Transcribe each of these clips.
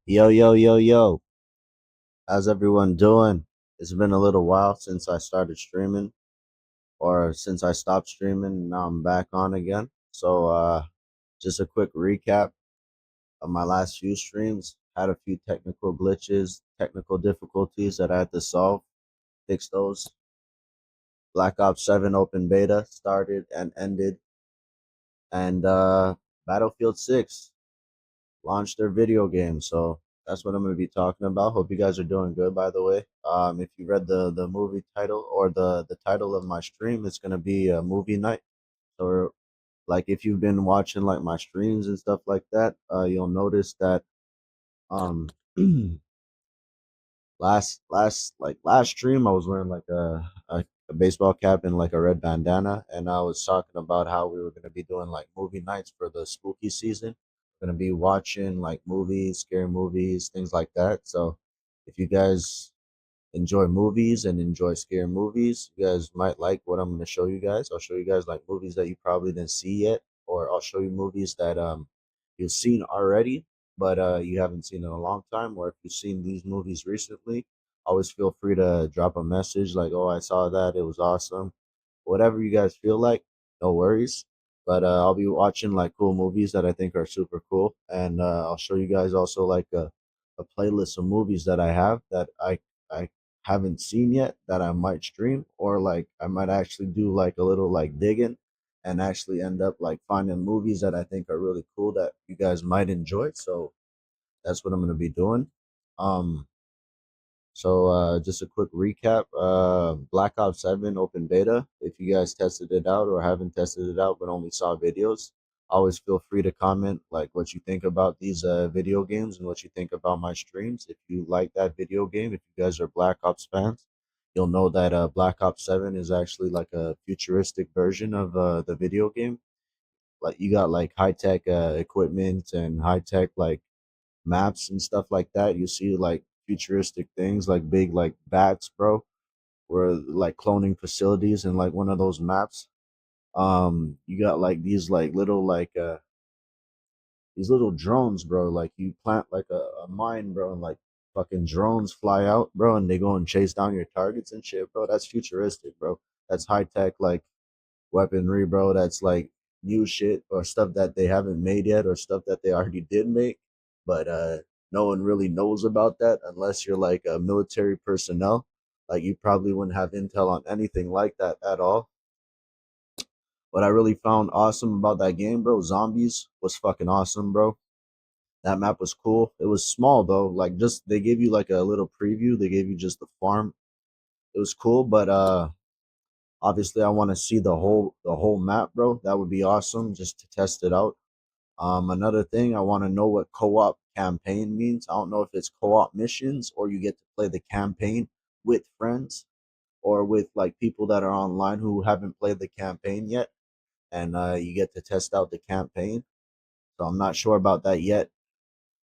Yo, yo, yo, yo. How's everyone doing? It's been a little while since I started streaming or since I stopped streaming. Now I'm back on again. Just a quick recap of my last few streams. Had a few technical glitches, technical difficulties that I had to solve, fix those. Black Ops 7 open beta started and ended, and Battlefield 6 launched their video game. So that's what I'm going to be talking about. Hope you guys are doing good, by the way. If you read the movie title or the title of my stream, it's going to be a movie night. So like if you've been watching like my streams and stuff like that, you'll notice that um last stream I was wearing like a baseball cap and like a red bandana, and I was talking about how we were going to be doing like movie nights for the spooky season. We're going to be watching like movies, scary movies, things like that. So if you guys enjoy movies and enjoy scary movies, you guys might like what I'm going to show you guys. I'll show you guys like movies that you probably didn't see yet, or I'll show you movies that you've seen already, but you haven't seen in a long time. Or if you've seen these movies recently, always feel free to drop a message like, "Oh, I saw that. It was awesome." Whatever you guys feel like, no worries. But I'll be watching like cool movies that I think are super cool, and I'll show you guys also like a playlist of movies that I have that I haven't seen yet that I might stream, or like I might actually do like a little like digging and actually end up like finding movies that I think are really cool that you guys might enjoy. So that's what I'm gonna be doing. Um, just a quick recap. Black Ops 7 open beta. If you guys tested it out or haven't tested it out but only saw videos, always feel free to comment like what you think about these video games and what you think about my streams. If you like that video game, if you guys are Black Ops fans, you'll know that Black Ops 7 is actually like a futuristic version of the video game. Like you got like high tech equipment and high tech like maps and stuff like that. You see like futuristic things like big like bats, bro, or like cloning facilities and like one of those maps. You got like these little drones, bro. Like you plant like a mine, bro, and like fucking drones fly out, bro, and they go and chase down your targets and shit, bro. That's futuristic, bro. That's high tech like weaponry, bro. That's like new shit or stuff that they haven't made yet or stuff that they already did make. But no one really knows about that unless you're like a military personnel. Like you probably wouldn't have intel on anything like that at all. What I really found awesome about that game, bro, zombies was fucking awesome, bro. That map was cool. It was small though. Like just they gave you like a little preview. They gave you just the farm. It was cool, but obviously, I want to see the whole map, bro. That would be awesome just to test it out. Another thing, I want to know what co-op campaign means. I don't know if it's co-op missions or you get to play the campaign with friends or with like people that are online who haven't played the campaign yet, and you get to test out the campaign. So I'm not sure about that yet.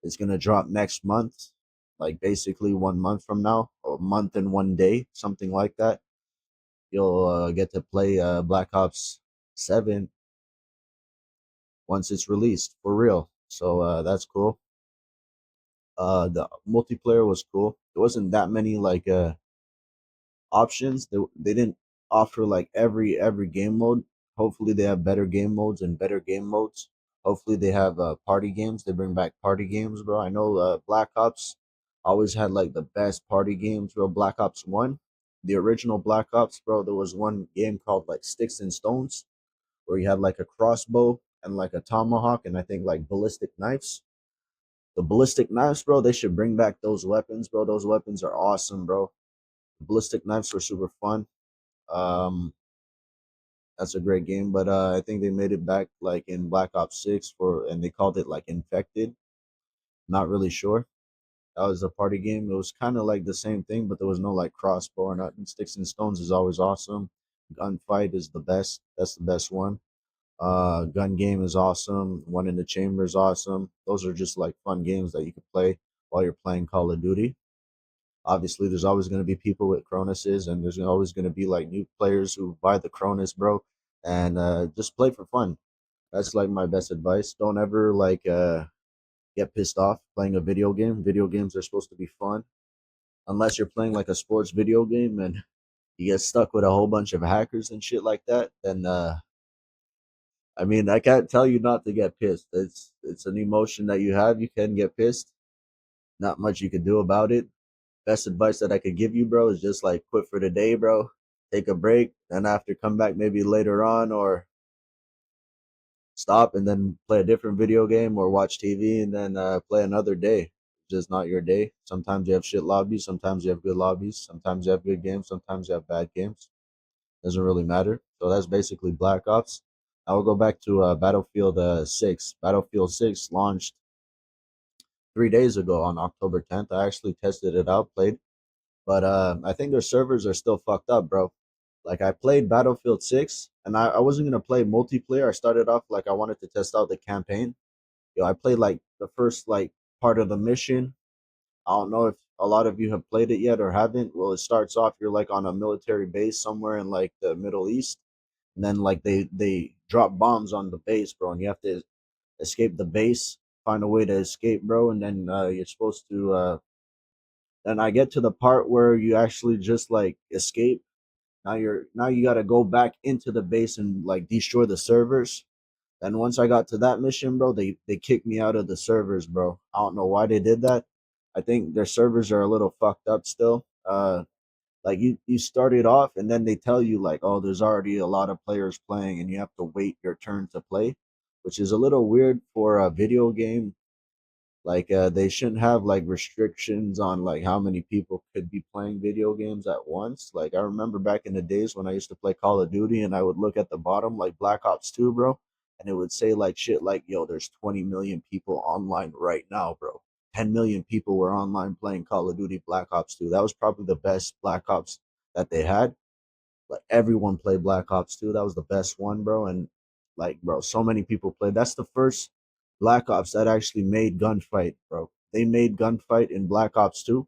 It's gonna drop next month, like basically 1 month from now, or a month and 1 day, something like that. You'll get to play Black Ops 7 once it's released for real. So that's cool. The multiplayer was cool. There wasn't that many like options. They didn't offer like every game mode. Hopefully they have better game modes and better game modes. Hopefully they have party games. They bring back party games, bro. I know Black Ops always had like the best party games, bro. Black Ops 1, the original Black Ops, bro. There was one game called like Sticks and Stones where you had like a crossbow and like a tomahawk and I think like ballistic knives. The ballistic knives, bro, they should bring back those weapons, bro. Those weapons are awesome, bro. Ballistic knives were super fun. Um, that's a great game, but I think they made it back like in Black Ops 6 for, and they called it like Infected. Not really sure. That was a party game. It was kind of like the same thing, but there was no like crossbow or nothing. Sticks and Stones is always awesome. Gunfight is the best. That's the best one. Gun game is awesome. One in the Chamber is awesome. Those are just like fun games that you can play while you're playing Call of Duty. Obviously, there's always going to be people with Cronuses, and there's always going to be like new players who buy the Cronus, bro, and just play for fun. That's like my best advice. Don't ever like get pissed off playing a video game. Video games are supposed to be fun. Unless you're playing like a sports video game and you get stuck with a whole bunch of hackers and shit like that, then I mean, I can't tell you not to get pissed. It's an emotion that you have. You can get pissed. Not much you can do about it. Best advice that I could give you, bro, is just like quit for the day, bro. Take a break, and after come back maybe later on, or stop and then play a different video game or watch TV and then play another day. It's just not your day. Sometimes you have shit lobbies, sometimes you have good lobbies, sometimes you have good games, sometimes you have bad games. Doesn't really matter. So that's basically Black Ops. I will go back to Battlefield 6. Battlefield 6 launched 3 days ago on October 10th. I actually tested it out, played, but I think their servers are still fucked up, bro. Like I played Battlefield 6 and I wasn't gonna play multiplayer. I started off like I wanted to test out the campaign. Yo, I played like the first like part of the mission. I don't know if a lot of you have played it yet or haven't. Well, it starts off you're like on a military base somewhere in like the Middle East, and then like they drop bombs on the base, bro, and you have to escape the base, find a way to escape, bro, and then you're supposed to. Then I get to the part where you actually just like escape. Now you got to go back into the base and like destroy the servers. And once I got to that mission, bro, they kicked me out of the servers, bro. I don't know why they did that. I think their servers are a little fucked up still. Like you started off and then they tell you like, oh, there's already a lot of players playing and you have to wait your turn to play, which is a little weird for a video game. Like they shouldn't have like restrictions on like how many people could be playing video games at once. Like I remember back in the days when I used to play Call of Duty and I would look at the bottom like Black Ops 2, bro, and it would say like shit like, yo, there's 20 million people online right now, bro. 10 million people were online playing Call of Duty Black Ops 2. That was probably the best Black Ops that they had. Like everyone played Black Ops 2. That was the best one, bro. And like, bro, so many people played. That's the first Black Ops that actually made gunfight, bro. They made gunfight in Black Ops 2.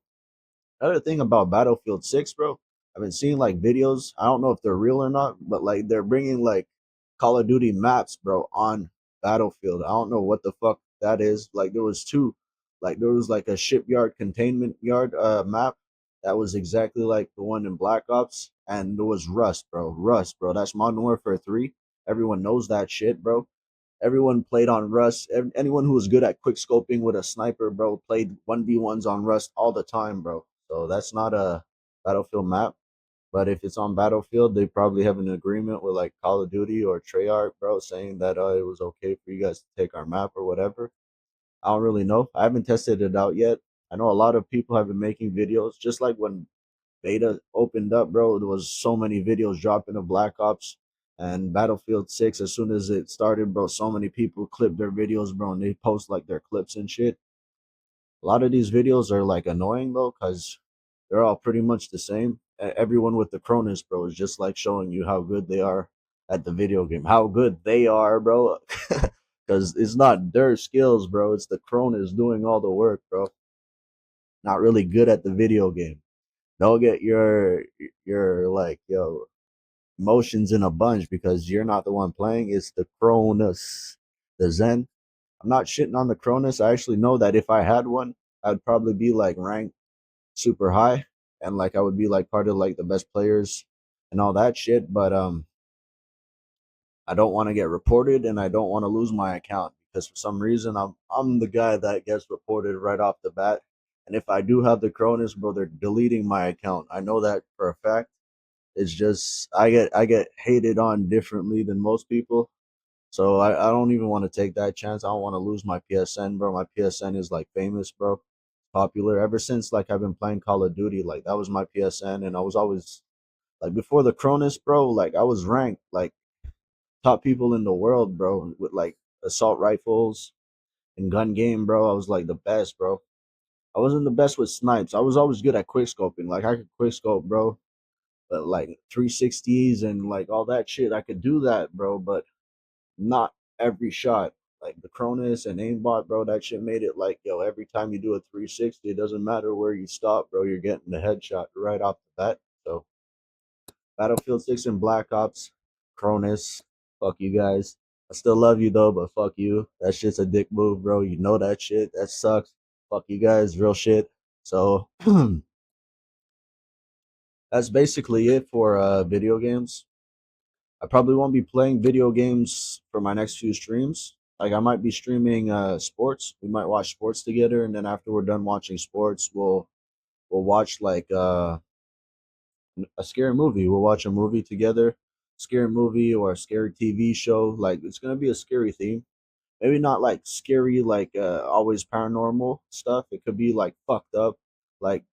Another thing about Battlefield 6, bro, I've been seeing like videos. I don't know if they're real or not, but like they're bringing like Call of Duty maps, bro, on Battlefield. I don't know what the fuck that is. Like there was two, like there was like a shipyard containment yard map that was exactly like the one in Black Ops, and there was Rust, bro. Rust, bro. That's Modern Warfare 3. Everyone knows that shit, bro. Everyone played on Rust. Anyone who was good at quick scoping with a sniper, bro, played 1v1s on Rust all the time, bro. So that's not a Battlefield map. But if it's on Battlefield, they probably have an agreement with like Call of Duty or Treyarch, bro, saying that it was okay for you guys to take our map or whatever. I don't really know. I haven't tested it out yet. I know a lot of people have been making videos, just like when beta opened up, bro. There was so many videos dropping of Black Ops and Battlefield 6. As soon as it started, bro, so many people clipped their videos, bro, and they post like their clips and shit. A lot of these videos are like annoying though, because they're all pretty much the same. Everyone with the Cronus, bro, is just like showing you how good they are at the video game. How good they are, bro. Because it's not their skills, bro. It's the Cronus doing all the work, bro. Not really good at the video game. Don't get your like yo emotions in a bunch because you're not the one playing. It's the Cronus, the Zen. I'm not shitting on the Cronus. I actually know that if I had one, I'd probably be like ranked super high and like I would be like part of like the best players and all that shit. But I don't want to get reported and I don't want to lose my account because for some reason I'm the guy that gets reported right off the bat. And if I do have the Cronus, bro, they're deleting my account. I know that for a fact. It's just I get hated on differently than most people. So I don't even want to take that chance. I don't want to lose my PSN, bro. My PSN is like famous, bro. Popular ever since like I've been playing Call of Duty. Like that was my PSN, and I was always like before the Cronus, bro. Like I was ranked like top people in the world, bro, with like assault rifles and gun game, bro. I was like the best, bro. I wasn't the best with snipes. I was always good at quick scoping. Like I could quick scope, bro. But like 360s and like all that shit, I could do that, bro. But not every shot. Like the Cronus and aimbot, bro, that shit made it like, yo, every time you do a 360, it doesn't matter where you stop, bro, you're getting the headshot right off the bat. So Battlefield 6 and Black Ops, Cronus, fuck you guys. I still love you though, but fuck you. That shit's a dick move, bro. You know that shit. That sucks. Fuck you guys, real shit. So that's basically it for video games. I probably won't be playing video games for my next few streams. Like I might be streaming sports. We might watch sports together, and then after we're done watching sports, we'll watch like a scary movie. We'll watch a movie together, scary movie or a scary TV show. Like it's gonna be a scary theme. Maybe not like scary, like always paranormal stuff. It could be like fucked up, like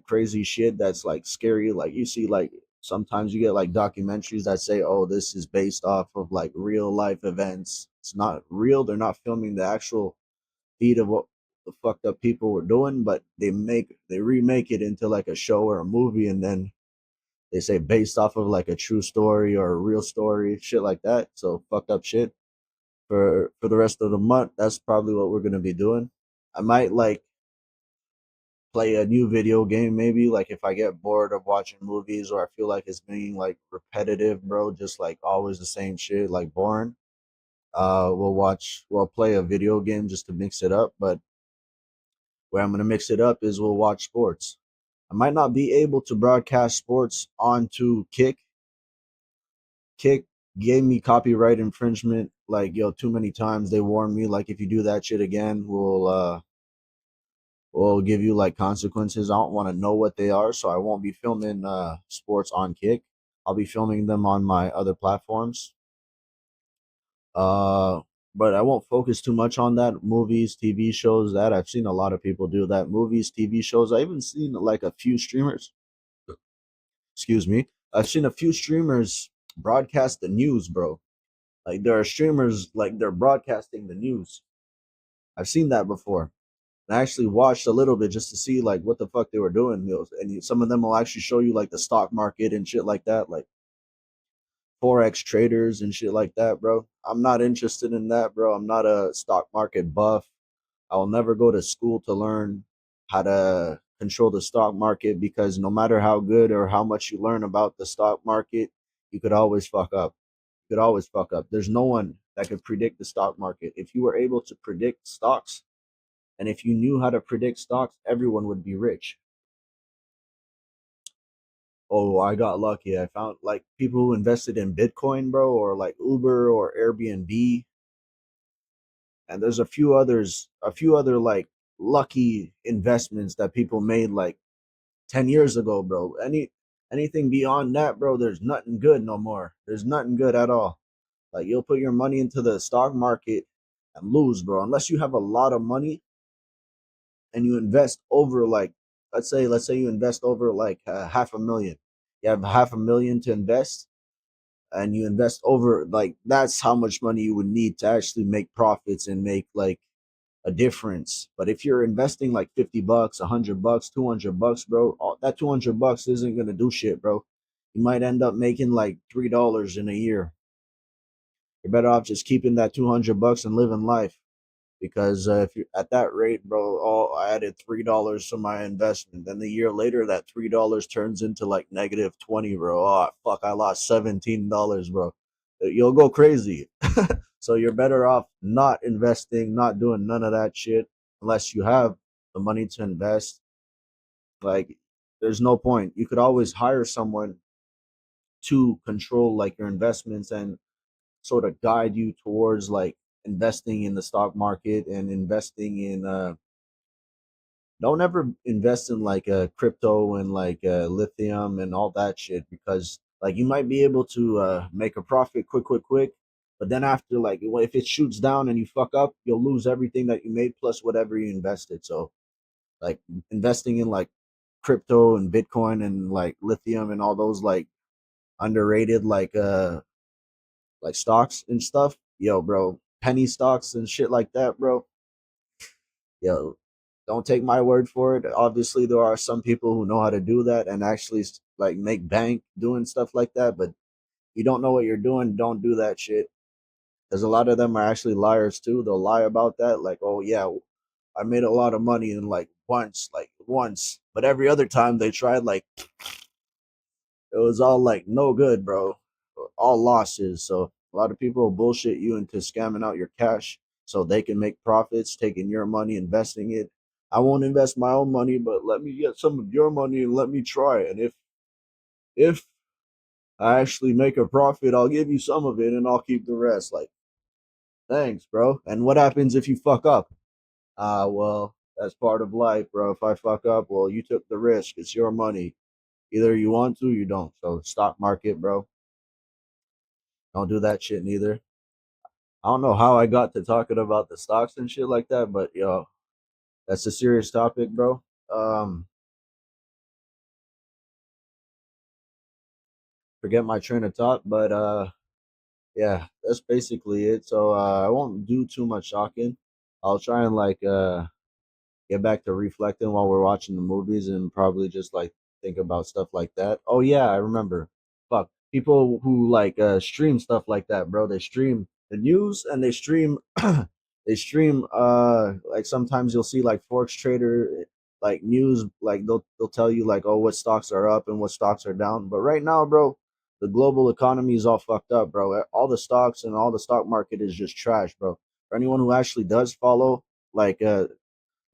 crazy shit that's like scary. Like you see, like sometimes you get like documentaries that say, "Oh, this is based off of like real life events." It's not real. They're not filming the actual feed of what the fucked up people were doing, but they remake it into like a show or a movie, and then they say based off of like a true story or a real story, shit like that. So fucked up shit for the rest of the month. That's probably what we're gonna be doing. I might like play a new video game maybe like if I get bored of watching movies or I feel like it's being like repetitive, bro, just like always the same shit, like boring. We'll play a video game just to mix it up, but where I'm gonna mix it up is we'll watch sports. I might not be able to broadcast sports onto Kick. Kick gave me copyright infringement like yo too many times. They warned me like if you do that shit again, we'll give you like consequences. I don't want to know what they are, so I won't be filming sports on Kick. I'll be filming them on my other platforms. Uh, but I won't focus too much on that. Movies, TV shows, that I've seen a lot of people do that. Movies, TV shows. I even seen like a few streamers. Excuse me. I've seen a few streamers broadcast the news, bro. Like there are streamers like they're broadcasting the news. I've seen that before. I actually watched a little bit just to see like what the fuck they were doing. And some of them will actually show you like the stock market and shit like that, like forex traders and shit like that, bro. I'm not interested in that, bro. I'm not a stock market buff. I will never go to school to learn how to control the stock market because no matter how good or how much you learn about the stock market, you could always fuck up. You could always fuck up. There's no one that could predict the stock market. If you were able to predict stocks, and if you knew how to predict stocks, everyone would be rich. Oh, I got lucky. I found like people who invested in Bitcoin, bro, or like Uber or Airbnb. And there's a few other like lucky investments that people made like 10 years ago, bro. Anything beyond that, bro, there's nothing good no more. There's nothing good at all. Like you'll put your money into the stock market and lose, bro. Unless you have a lot of money and you invest over like let's say you invest over like half a million. You have half a million to invest and you invest over like that's how much money you would need to actually make profits and make like a difference. But if you're investing like 50 bucks, 100 bucks, 200 bucks, bro, that 200 bucks isn't going to do shit, bro. You might end up making like $3 in a year. You're better off just keeping that 200 bucks and living life. Because if you're at that rate, bro, I added $3 to my investment. Then the year later, that $3 turns into like negative 20, bro. Oh fuck, I lost $17, bro. You'll go crazy. So you're better off not investing, not doing none of that shit unless you have the money to invest. Like, there's no point. You could always hire someone to control like your investments and sort of guide you towards like investing in the stock market and investing in don't ever invest in like crypto and like lithium and all that shit because like you might be able to make a profit quick, but then after like if it shoots down and you fuck up, you'll lose everything that you made plus whatever you invested. So like investing in like crypto and Bitcoin and like lithium and all those like underrated like stocks and stuff, yo, bro, penny stocks and shit like that, bro. Yo, don't take my word for it. Obviously, there are some people who know how to do that and actually like make bank doing stuff like that. But you don't know what you're doing, don't do that shit. Because a lot of them are actually liars too. They'll lie about that, like, oh yeah, I made a lot of money in like once, but every other time they tried, like it was all like no good, bro. All losses. So A lot of people will bullshit you into scamming out your cash so they can make profits, taking your money, investing it. I won't invest my own money, but let me get some of your money and let me try. And if I actually make a profit, I'll give you some of it and I'll keep the rest. Like, thanks, bro. And what happens if you fuck up? Well, that's part of life, bro. If I fuck up, well, you took the risk. It's your money. Either you want to, you don't. So stock market, bro. Don't do that shit neither. I don't know how I got to talking about the stocks and shit like that, but yo, that's a serious topic, bro. Um, Forget my train of thought, but yeah, that's basically it. So I won't do too much talking. I'll try and get back to reflecting while we're watching the movies and probably just like think about stuff like that. Oh yeah, I remember. Fuck. People who stream stuff like that, bro. They stream the news and they stream they stream like sometimes you'll see like Forex trader like news like they'll tell you like oh what stocks are up and what stocks are down. But right now, bro, the global economy is all fucked up, bro. All the stocks and all the stock market is just trash, bro. For anyone who actually does follow like the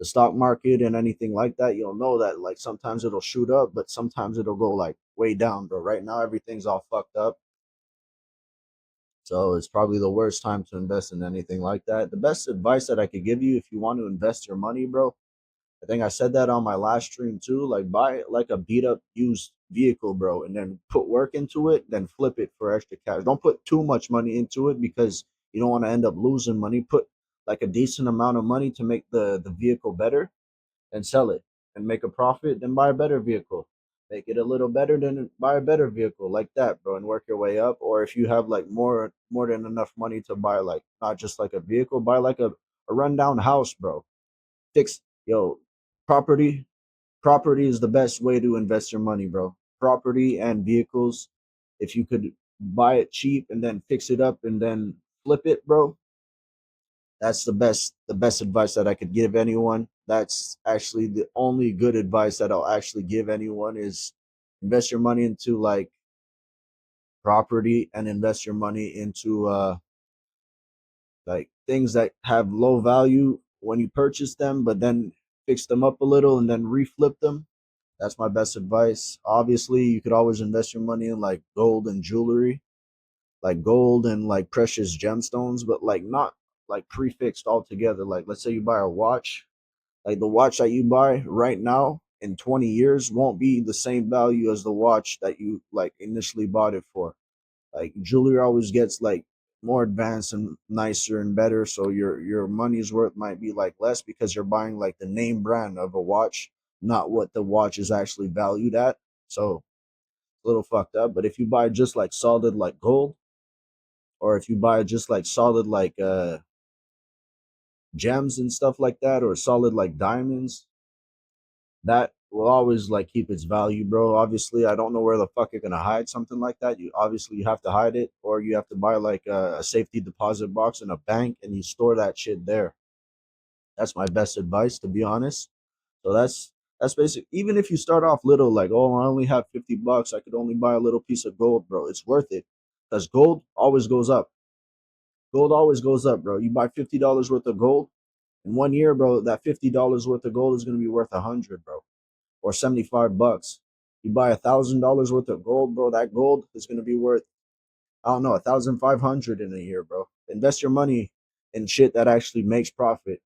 stock market and anything like that, you'll know that like sometimes it'll shoot up, but sometimes it'll go like way down. But right now, everything's all fucked up. So it's probably the worst time to invest in anything like that. The best advice that I could give you if you want to invest your money, bro, I think I said that on my last stream too. Like buy like a beat up used vehicle, bro, and then put work into it, then flip it for extra cash. Don't put too much money into it because you don't want to end up losing money. Put like a decent amount of money to make the vehicle better and sell it and make a profit, then buy a better vehicle. Make it a little better, then buy a better vehicle like that, bro, and work your way up. Or if you have like more than enough money to buy like not just like a vehicle, buy like a rundown house, bro. Fix yo property. Property is the best way to invest your money, bro. Property and vehicles. If you could buy it cheap and then fix it up and then flip it, bro, that's the best advice that I could give anyone. That's actually the only good advice that I'll actually give anyone is invest your money into like property and invest your money into like things that have low value when you purchase them, but then fix them up a little and then reflip them. That's my best advice. Obviously, you could always invest your money in like gold and jewelry, like gold and like precious gemstones, but like not like prefixed altogether. Like let's say you buy a watch, like the watch that you buy right now in 20 years won't be the same value as the watch that you like initially bought it for. Like jewelry always gets like more advanced and nicer and better, so your money's worth might be like less because you're buying like the name brand of a watch, not what the watch is actually valued at. So a little fucked up. But if you buy just like solid like gold, or if you buy just like solid like gems and stuff like that, or solid like diamonds, that will always like keep its value, bro. Obviously, I don't know where the fuck you're gonna hide something like that. You have to hide it, or you have to buy like a safety deposit box in a bank and you store that shit there. That's my best advice, to be honest. So that's basic. Even if you start off little, like oh, I only have $50, I could only buy a little piece of gold, bro. It's worth it because gold always goes up. Gold always goes up, bro. You buy $50 worth of gold in 1 year, bro. That $50 worth of gold is gonna be worth 100, bro, or $75. You buy $1,000 worth of gold, bro. That gold is gonna be worth I don't know 1,500 in a year, bro. Invest your money in shit that actually makes profit.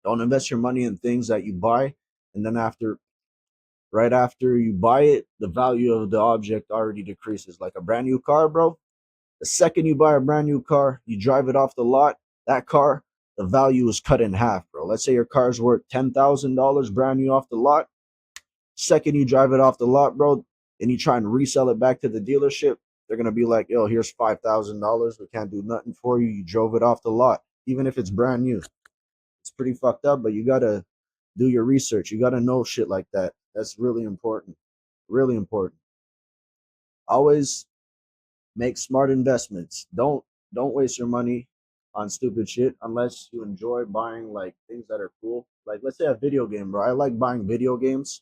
Don't invest your money in things that you buy and then right after you buy it, the value of the object already decreases. Like a brand new car, bro. The second you buy a brand new car, you drive it off the lot. That car, the value is cut in half, bro. Let's say your car's worth $10,000 brand new off the lot. Second you drive it off the lot, bro, and you try and resell it back to the dealership, they're gonna be like, "Yo, here's $5,000. We can't do nothing for you. You drove it off the lot, even if it's brand new." It's pretty fucked up, but you gotta do your research. You gotta know shit like that. That's really important. Really important. Always make smart investments. Don't waste your money on stupid shit unless you enjoy buying like things that are cool. Like let's say a video game, bro. I like buying video games,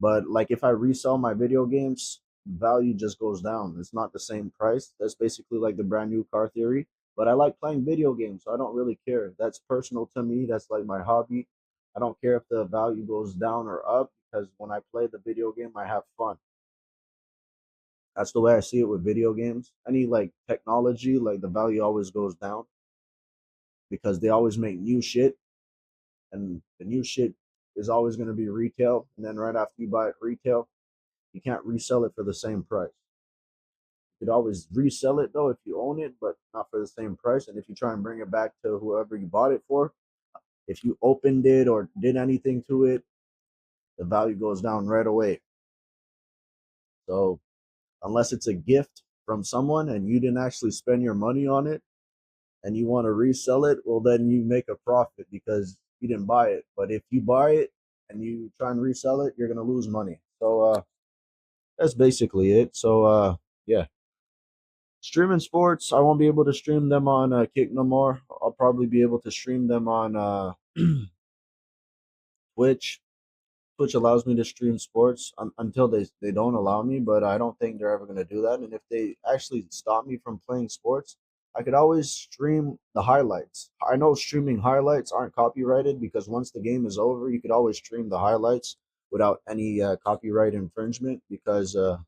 but like if I resell my video games, value just goes down. It's not the same price. That's basically like the brand new car theory. But I like playing video games, so I don't really care. That's personal to me. That's like my hobby. I don't care if the value goes down or up because when I play the video game, I have fun. That's the way I see it with video games. Any like technology, like the value always goes down because they always make new shit, and the new shit is always going to be retail. And then right after you buy it retail, you can't resell it for the same price. You could always resell it though if you own it, but not for the same price. And if you try and bring it back to whoever you bought it for, if you opened it or did anything to it, the value goes down right away. So unless it's a gift from someone and you didn't actually spend your money on it and you want to resell it, well then you make a profit because you didn't buy it. But if you buy it and you try and resell it, you're gonna lose money. So that's basically it. So yeah. Streaming sports, I won't be able to stream them on Kick no more. I'll probably be able to stream them on Twitch. Twitch allows me to stream sports until they don't allow me, but I don't think they're ever going to do that. And if they actually stop me from playing sports, I could always stream the highlights. I know streaming highlights aren't copyrighted because once the game is over, you could always stream the highlights without any copyright infringement because the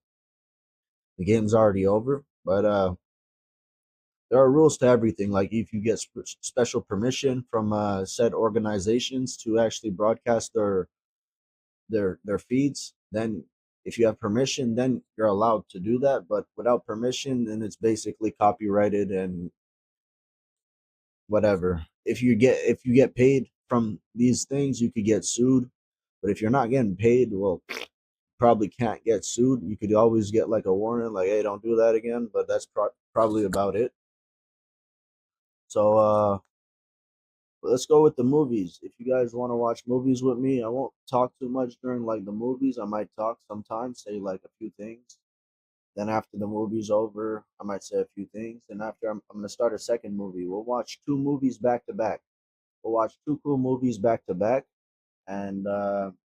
game's already over. But there are rules to everything. Like if you get special permission from said organizations to actually broadcast their feeds, then if you have permission, then you're allowed to do that. But without permission, then it's basically copyrighted and whatever. If you get paid from these things, you could get sued. But if you're not getting paid, well, probably can't get sued. You could always get like a warning, like, "Hey, don't do that again." But that's probably about it. So let's go with the movies. If you guys want to watch movies with me, I won't talk too much during like the movies. I might talk sometimes, say like a few things. Then after the movie's over, I might say a few things. Then after I'm gonna start a second movie. We'll watch two movies back to back. We'll watch two cool movies back to back, and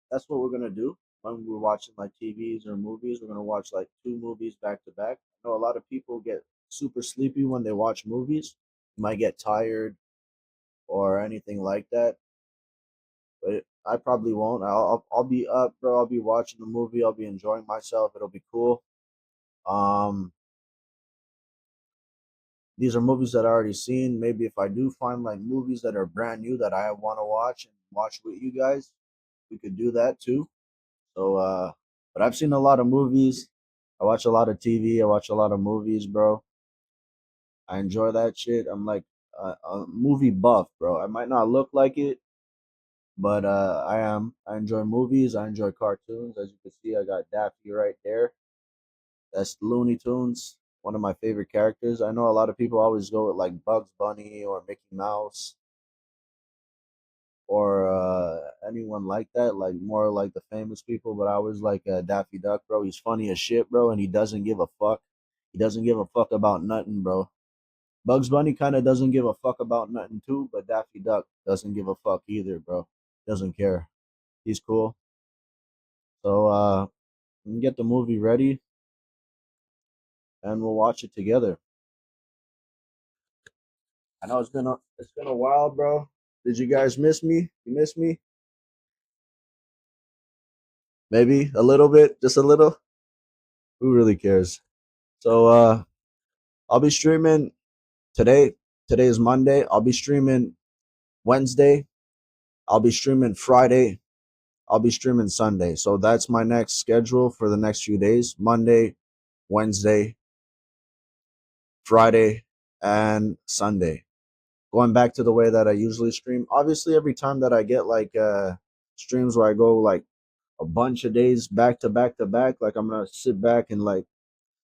that's what we're gonna do when we're watching like TVs or movies. We're gonna watch like two movies back to back. I know a lot of people get super sleepy when they watch movies. You might get tired or anything like that, but I probably won't. I'll be up, bro. I'll be watching the movie. I'll be enjoying myself. It'll be cool. Um, these are movies that I already seen. Maybe if I do find like movies that are brand new that I want to watch and watch with you guys, we could do that too. So, but I've seen a lot of movies. I watch a lot of TV. I watch a lot of movies, bro. I enjoy that shit. I'm like a movie buff, bro. I might not look like it, but I am. I enjoy movies. I enjoy cartoons. As you can see, I got Daffy right there. That's Looney Tunes, one of my favorite characters. I know a lot of people always go with like Bugs Bunny or Mickey Mouse or anyone like that, like more like the famous people. But I always like Daffy Duck, bro. He's funny as shit, bro, and he doesn't give a fuck. He doesn't give a fuck about nothing, bro. Bugs Bunny kind of doesn't give a fuck about nothing too, but Daffy Duck doesn't give a fuck either, bro. Doesn't care. He's cool. So we can get the movie ready and we'll watch it together. I know it's been a while, bro. Did you guys miss me? You miss me? Maybe a little bit, just a little. Who really cares? So I'll be streaming today. Today is Monday. I'll be streaming Wednesday. I'll be streaming Friday. I'll be streaming Sunday. So that's my next schedule for the next few days. Monday, Wednesday, Friday, and Sunday. Going back to the way that I usually stream. Obviously, every time that I get like streams where I go like a bunch of days back to back to back, like I'm gonna sit back and like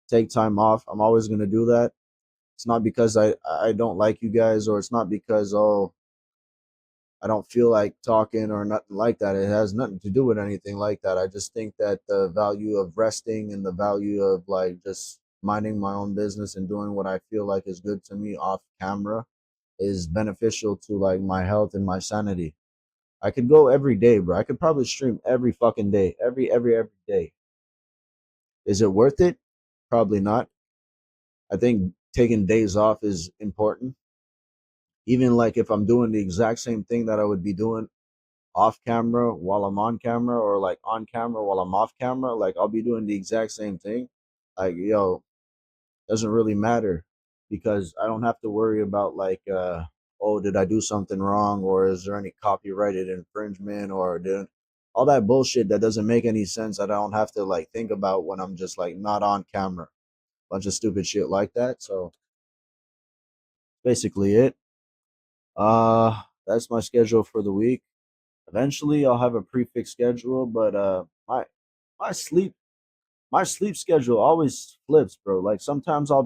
take time off. I'm always gonna do that. It's not because I don't like you guys, or it's not because I don't feel like talking or nothing like that. It has nothing to do with anything like that. I just think that the value of resting and the value of like just minding my own business and doing what I feel like is good to me off camera is beneficial to like my health and my sanity. I could go every day, bro. I could probably stream every fucking day, every day. Is it worth it? Probably not. I think taking days off is important. Even like if I'm doing the exact same thing that I would be doing off camera while I'm on camera, or like on camera while I'm off camera, like I'll be doing the exact same thing. Like, yo, doesn't really matter because I don't have to worry about like oh, did I do something wrong, or is there any copyrighted infringement, or did all that bullshit that doesn't make any sense that I don't have to like think about when I'm just like not on camera. Bunch of stupid shit like that. So basically it. That's my schedule for the week. Eventually I'll have a prefix schedule, but my sleep my sleep schedule always flips, bro. Like sometimes I'll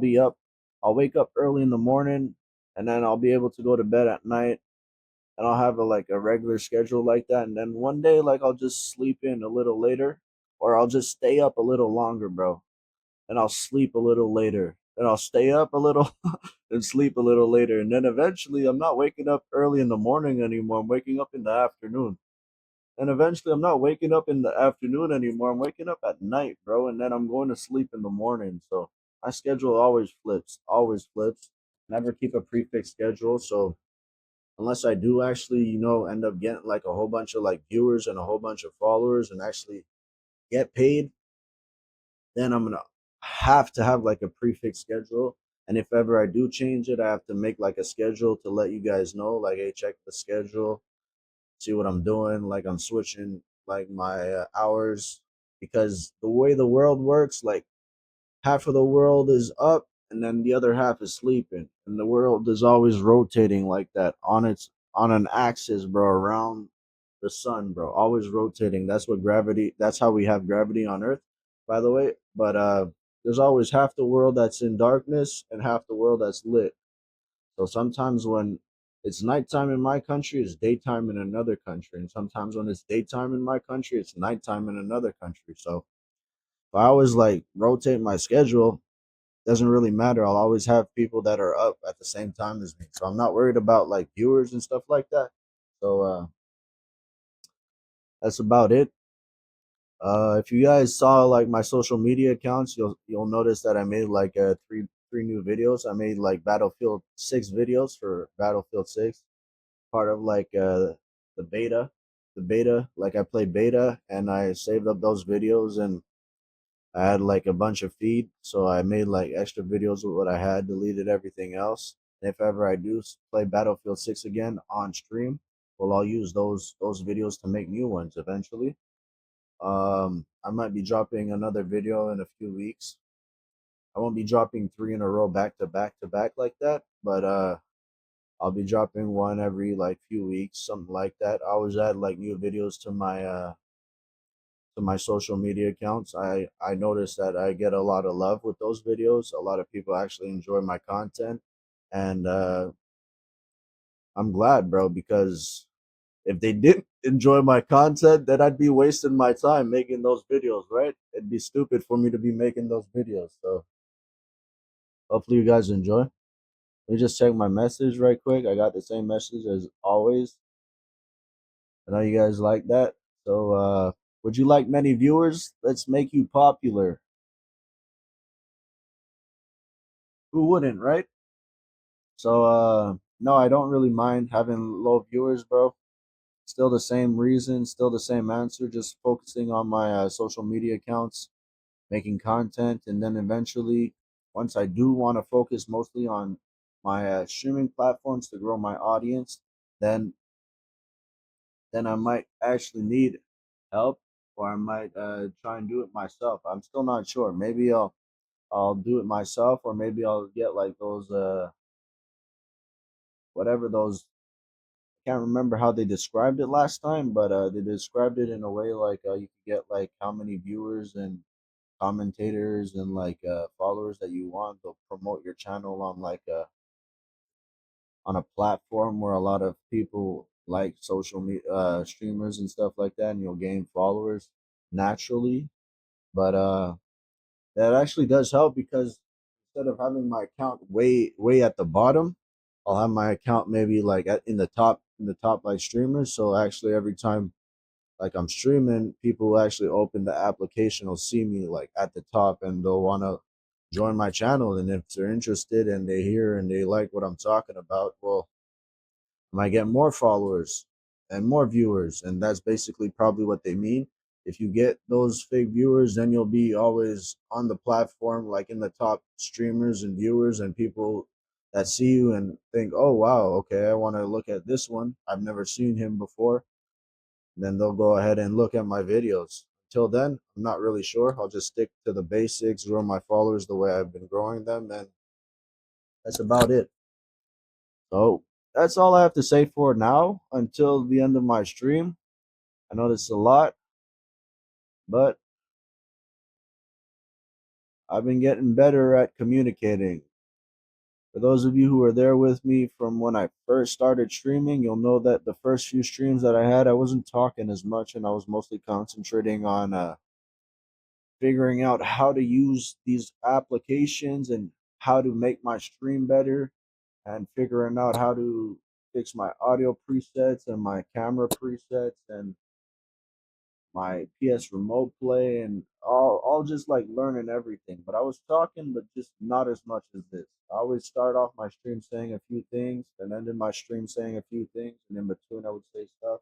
wake up early in the morning, and then I'll be able to go to bed at night, and I'll have a regular schedule like that. And then one day, like I'll just sleep in a little later, or I'll just stay up a little longer, bro. And I'll sleep a little later. And I'll stay up a little and sleep a little later. And then eventually I'm not waking up early in the morning anymore. I'm waking up in the afternoon. And eventually, I'm not waking up in the afternoon anymore. I'm waking up at night, bro, and then I'm going to sleep in the morning. So my schedule always flips, always flips. Never keep a prefix schedule. So unless I do actually, end up getting like a whole bunch of like viewers and a whole bunch of followers and actually get paid, then I'm gonna have to have like a prefix schedule. And if ever I do change it, I have to make like a schedule to let you guys know, like, hey, check the schedule, see what I'm doing. Like I'm switching like my hours because the way the world works, like half of the world is up and then the other half is sleeping, and the world is always rotating like that on an axis, bro, around the sun, bro. Always rotating. That's what gravity. That's how we have gravity on Earth, by the way. But there's always half the world that's in darkness and half the world that's lit. So sometimes when it's nighttime in my country, it's daytime in another country. And sometimes when it's daytime in my country, it's nighttime in another country. So if I always like rotate my schedule, doesn't really matter. I'll always have people that are up at the same time as me. So I'm not worried about like viewers and stuff like that. So that's about it. If you guys saw like my social media accounts, you'll notice that I made like three new videos. I made like Battlefield 6 videos for Battlefield 6, part of like the beta. The beta, like I played beta and I saved up those videos, and I had like a bunch of feed, so I made like extra videos with what I had, deleted everything else. And if ever I do play Battlefield 6 again on stream, well, I'll use those videos to make new ones eventually. I might be dropping another video in a few weeks. I won't be dropping three in a row back to back to back like that, but I'll be dropping one every like few weeks, something like that. I always add like new videos to my social media accounts. I notice that I get a lot of love with those videos. A lot of people actually enjoy my content, and I'm glad, bro, because if they didn't enjoy my content, then I'd be wasting my time making those videos, right? It'd be stupid for me to be making those videos. So hopefully you guys enjoy. Let me just check my message right quick. I got the same message as always. I know you guys like that. So would you like many viewers? Let's make you popular. Who wouldn't, right? So no, I don't really mind having low viewers, bro. Still the same reason, still the same answer, just focusing on my social media accounts, making content, and then eventually, once I do want to focus mostly on my streaming platforms to grow my audience, then I might actually need help, or I might try and do it myself. I'm still not sure. Maybe I'll do it myself, or maybe I'll get like those whatever those, can't remember how they described it last time, but they described it in a way like you could get like how many viewers and commentators and like followers that you want. They'll promote your channel on like on a platform where a lot of people like social media streamers and stuff like that, and you'll gain followers naturally. But that actually does help because instead of having my account way at the bottom, I'll have my account maybe like in the top like streamers. So actually, every time like I'm streaming, people who actually open the application will see me like at the top and they'll want to join my channel. And if they're interested and they hear and they like what I'm talking about, well, I might get more followers and more viewers. And that's basically probably what they mean. If you get those fake viewers, then you'll be always on the platform, like in the top streamers and viewers and people that see you and think, oh, wow, okay, I want to look at this one. I've never seen him before. Then they'll go ahead and look at my videos. Till then, I'm not really sure. I'll just stick to the basics, grow my followers the way I've been growing them, and that's about it. So that's all I have to say for now until the end of my stream. I know this is a lot, but I've been getting better at communicating. For those of you who were there with me from when I first started streaming, you'll know that the first few streams that I had, I wasn't talking as much and I was mostly concentrating on figuring out how to use these applications and how to make my stream better and figuring out how to fix my audio presets and my camera presets and my PS remote play and all just like learning everything. But I was talking, but just not as much as this. I always start off my stream saying a few things and ended my stream saying a few things, and in between I would say stuff.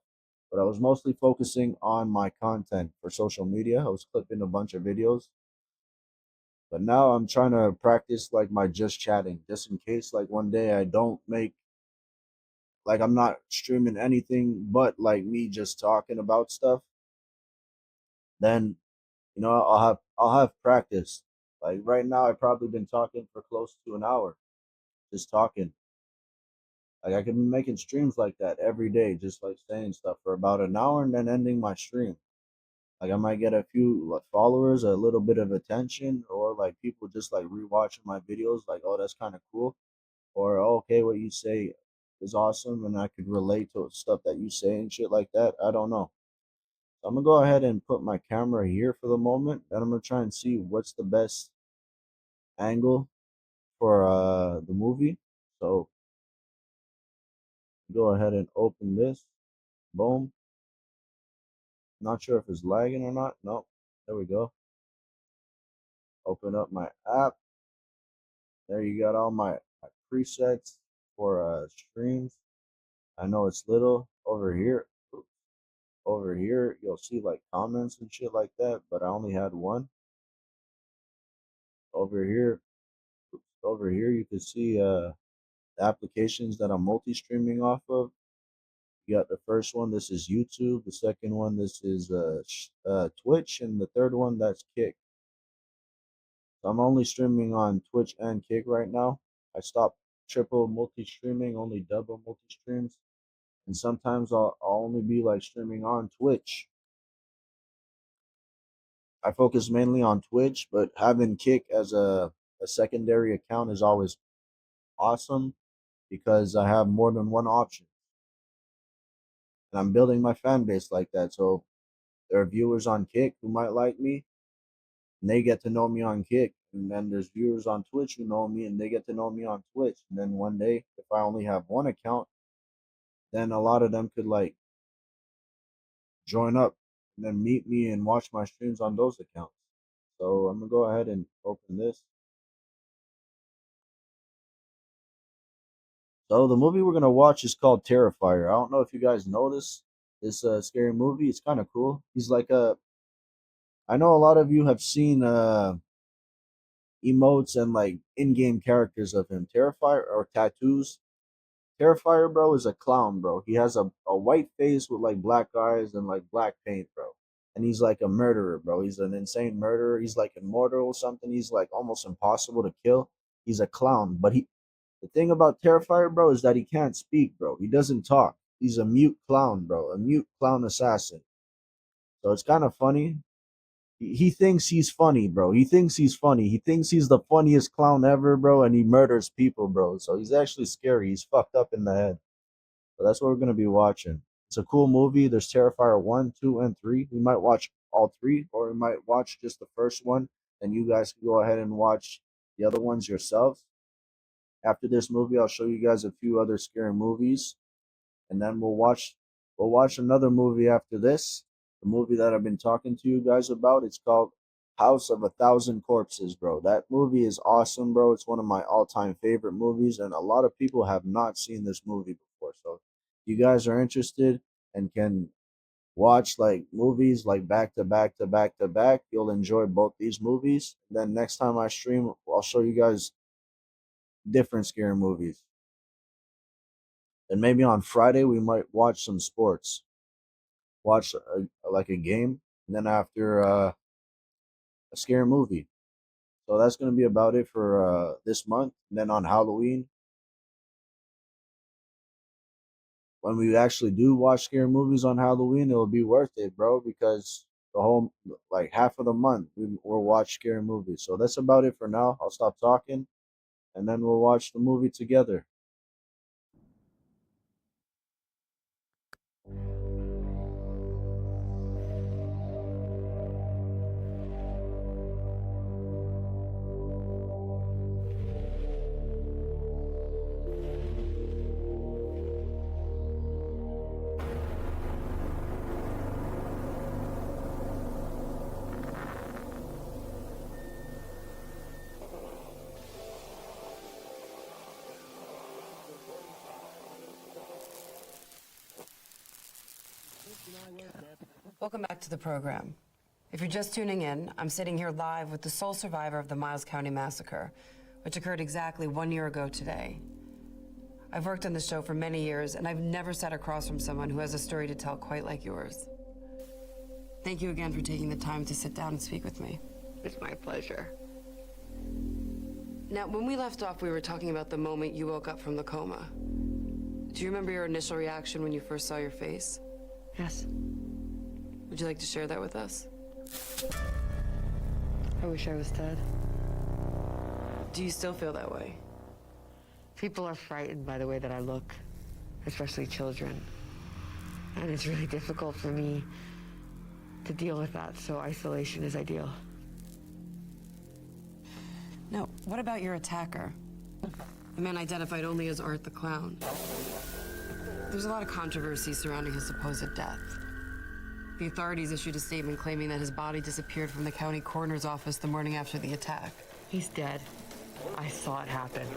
But I was mostly focusing on my content for social media. I was clipping a bunch of videos. But now I'm trying to practice like my just chatting, just in case like one day I don't make like I'm not streaming anything but like me just talking about stuff. Then I'll have practice. Like right now, I've probably been talking for close to an hour, just talking. Like I could be making streams like that every day, just like saying stuff for about an hour and then ending my stream. Like I might get a few like followers, a little bit of attention, or like people just like rewatching my videos, like, oh, that's kind of cool, or oh, okay, what you say is awesome, and I could relate to stuff that you say and shit like that. I don't know. So I'm gonna go ahead and put my camera here for the moment, and I'm gonna try and see what's the best angle for the movie. So go ahead and open this. Boom. Not sure if it's lagging or not. No. There we go. Open up my app. There you got all my presets for streams. I know it's little over here. Over here, you'll see like comments and shit like that, but I only had one. Over here, over here, you can see the applications that I'm multi-streaming off of. You got the first one. This is YouTube. The second one, this is Twitch, and the third one, that's Kick. So I'm only streaming on Twitch and Kick right now. I stopped triple multi-streaming, only double multi-streams, and sometimes I'll only be like streaming on Twitch. I focus mainly on Twitch, but having Kick as a secondary account is always awesome because I have more than one option, and I'm building my fan base like that. So there are viewers on Kick who might like me, and they get to know me on Kick. And then there's viewers on Twitch who know me, and they get to know me on Twitch. And then one day, if I only have one account, then a lot of them could like join up and then meet me and watch my streams on those accounts. So I'm gonna go ahead and open this. So the movie we're gonna watch is called Terrifier. I don't know if you guys know this scary movie. It's kind of cool. He's like a. I know a lot of you have seen emotes and like in-game characters of him. Terrifier or tattoos. Terrifier, bro, is a clown, bro. He has a white face with like black eyes and like black paint, bro. And he's like a murderer, bro. He's an insane murderer. He's like immortal or something. He's like almost impossible to kill. He's a clown. But the thing about Terrifier, bro, is that he can't speak, bro. He doesn't talk. He's a mute clown, bro. A mute clown assassin. So it's kind of funny. He thinks he's funny, bro. He thinks he's funny. He thinks he's the funniest clown ever, bro, and he murders people, bro. So he's actually scary. He's fucked up in the head. So that's what we're gonna be watching. It's a cool movie. There's Terrifier 1, 2, and 3. We might watch all three, or we might watch just the first one, and you guys can go ahead and watch the other ones yourselves. After this movie, I'll show you guys a few other scary movies, and then we'll watch another movie after this. the movie that I've been talking to you guys about. It's called House of a Thousand Corpses, bro. That movie is awesome, bro. It's one of my all-time favorite movies, and a lot of people have not seen this movie before. So, if you guys are interested and can watch like movies like back to back to back to back, you'll enjoy both these movies. Then next time I stream, I'll show you guys different scary movies. And maybe on Friday we might watch some sports, watch like a game, and then after a scary movie. So that's gonna be about it for this month. And then on Halloween, when we actually do watch scary movies on Halloween, it'll be worth it, bro, because the whole like half of the month we'll watch scary movies. So that's about it for now. I'll stop talking, and then we'll watch the movie together. Welcome back to the program. If you're just tuning in, I'm sitting here live with the sole survivor of the Miles County Massacre, which occurred exactly 1 year ago today. I've worked on the show for many years, and I've never sat across from someone who has a story to tell quite like yours. Thank you again for taking the time to sit down and speak with me. It's my pleasure. Now, when we left off, we were talking about the moment you woke up from the coma. Do you remember your initial reaction when you first saw your face? Yes. Would you like to share that with us? I wish I was dead. Do you still feel that way? People are frightened by the way that I look, especially children. And it's really difficult for me to deal with that, so isolation is ideal. Now, what about your attacker? The man identified only as Art the Clown. There's a lot of controversy surrounding his supposed death. The authorities issued a statement claiming that his body disappeared from the county coroner's office the morning after the attack. He's dead. I saw it happen.